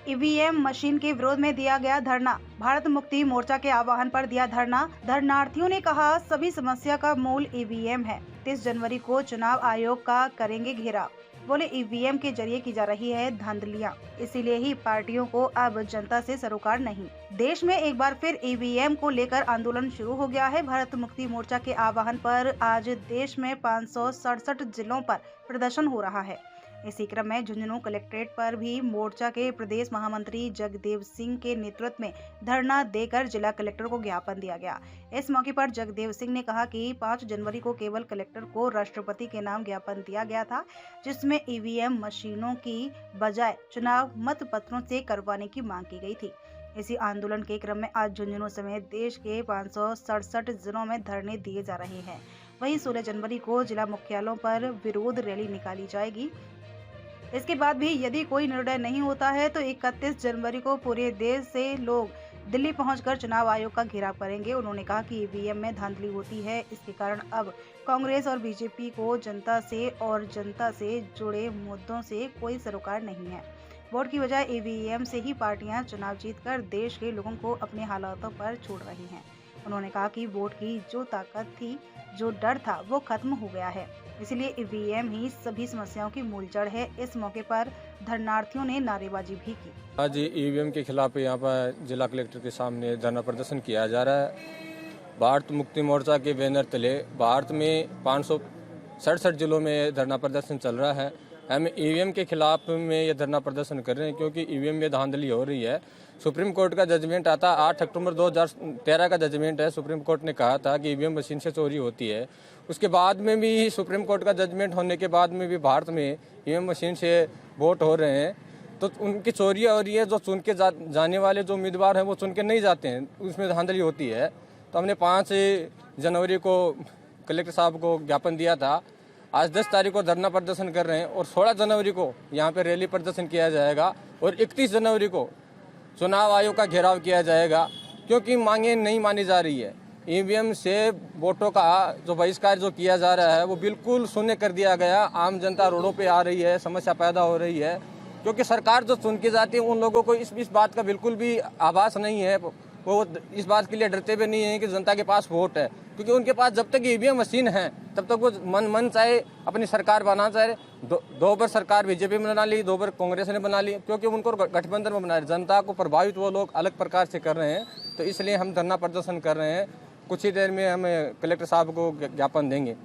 EVM machine के विरोध में दिया गया धरना। भारत मुक्ति मोर्चा के आह्वान पर दिया धरना। धरनार्थियों ने कहा, सभी समस्या का मूल ईवीएम है। 30 जनवरी को चुनाव आयोग का करेंगे घेराव। बोले, ईवीएम के जरिए की जा रही है धांधलियां, इसीलिए ही पार्टियों को अब जनता से सरोकार नहीं। देश में एक बार फिर ईवीएम को लेकर आंदोलन शुरू हो गया है। भारत मुक्ति मोर्चा के आह्वान पर आज देश में 567 जिलों पर प्रदर्शन हो रहा है। इसी क्रम में झुंझुनू कलेक्ट्रेट पर भी मोर्चा के प्रदेश महामंत्री जगदेव सिंह के नेतृत्व में धरना देकर जिला कलेक्टर को ज्ञापन दिया गया। इस मौके पर जगदेव सिंह ने कहा कि 5 जनवरी को केवल कलेक्टर को राष्ट्रपति के नाम ज्ञापन दिया गया था, जिसमें ईवीएम मशीनों की बजाय चुनाव मतपत्रों से करवाने की मांग की गई थी। इसी आंदोलन के क्रम में आज झुंझुनू समेत देश के 567 जिलों में धरने दिए जा रहे हैं। वहीं 16 जनवरी को जिला मुख्यालयों पर विरोध रैली निकाली जाएगी। इसके बाद भी यदि कोई निर्णय नहीं होता है तो 31 जनवरी को पूरे देश से लोग दिल्ली पहुंचकर चुनाव आयोग का घेराव करेंगे। उन्होंने कहा कि ईवीएम में धांधली होती है, इसके कारण अब कांग्रेस और बीजेपी को जनता से जुड़े मुद्दों से कोई सरोकार नहीं है। वोट की बजाय ईवीएम से ही पार्टियां चुनाव जीतकर देश के लोगों को अपने हालातों पर छोड़ रही हैं। उन्होंने कहा कि वोट की जो ताकत थी, जो डर था, वो खत्म हो गया है। इसलिए ईवीएम ही सभी समस्याओं की मूल जड़ है। इस मौके पर धरनार्थियों ने नारेबाजी भी की। आज ईवीएम के खिलाफ यहाँ पर जिला कलेक्टर के सामने धरना प्रदर्शन किया जा रहा है। भारत मुक्ति मोर्चा के बैनर तले भारत में 567 जिलों में धरना प्रदर्शन चल रहा है। हम ईवीएम के खिलाफ में ये धरना प्रदर्शन कर रहे हैं क्योंकि ईवीएम में धांधली हो रही है। सुप्रीम कोर्ट का जजमेंट आता 8 अक्टूबर 2013 का जजमेंट है। सुप्रीम कोर्ट ने कहा था कि ईवीएम मशीन से चोरी होती है। उसके बाद में भी सुप्रीम कोर्ट का जजमेंट होने के बाद में भी भारत में ईवीएम मशीन से वोट हो रहे हैं, तो उनकी चोरियाँ हो रही है। जो चुन के जाने वाले जो उम्मीदवार हैं वो चुन के नहीं जाते हैं, उसमें धांधली होती है। तो हमने 5 जनवरी को कलेक्टर साहब को ज्ञापन दिया था। आज 10 तारीख को धरना प्रदर्शन कर रहे हैं और 16 जनवरी को यहाँ पे रैली प्रदर्शन किया जाएगा और 31 जनवरी को चुनाव आयोग का घेराव किया जाएगा, क्योंकि मांगे नहीं मानी जा रही है। ईवीएम से वोटों का जो बहिष्कार जो किया जा रहा है वो बिल्कुल शून्य कर दिया गया। आम जनता रोडों पे आ रही है, समस्या पैदा हो रही है, क्योंकि सरकार जो चुन के जाती है उन लोगों को इस बात का बिल्कुल भी आभास नहीं है। वो इस बात के लिए डरते भी नहीं है कि जनता के पास वोट है, क्योंकि उनके पास जब तक ईवीएम मशीन है तब तक वो मन चाहे अपनी सरकार बना चाहे। दो बार सरकार बीजेपी में बना ली, 2 बार कांग्रेस ने बना ली, क्योंकि उनको गठबंधन में बना रहे। जनता को प्रभावित वो लोग अलग प्रकार से कर रहे हैं। तो इसलिए हम धरना प्रदर्शन कर रहे हैं। कुछ ही देर में हम कलेक्टर साहब को ज्ञापन देंगे।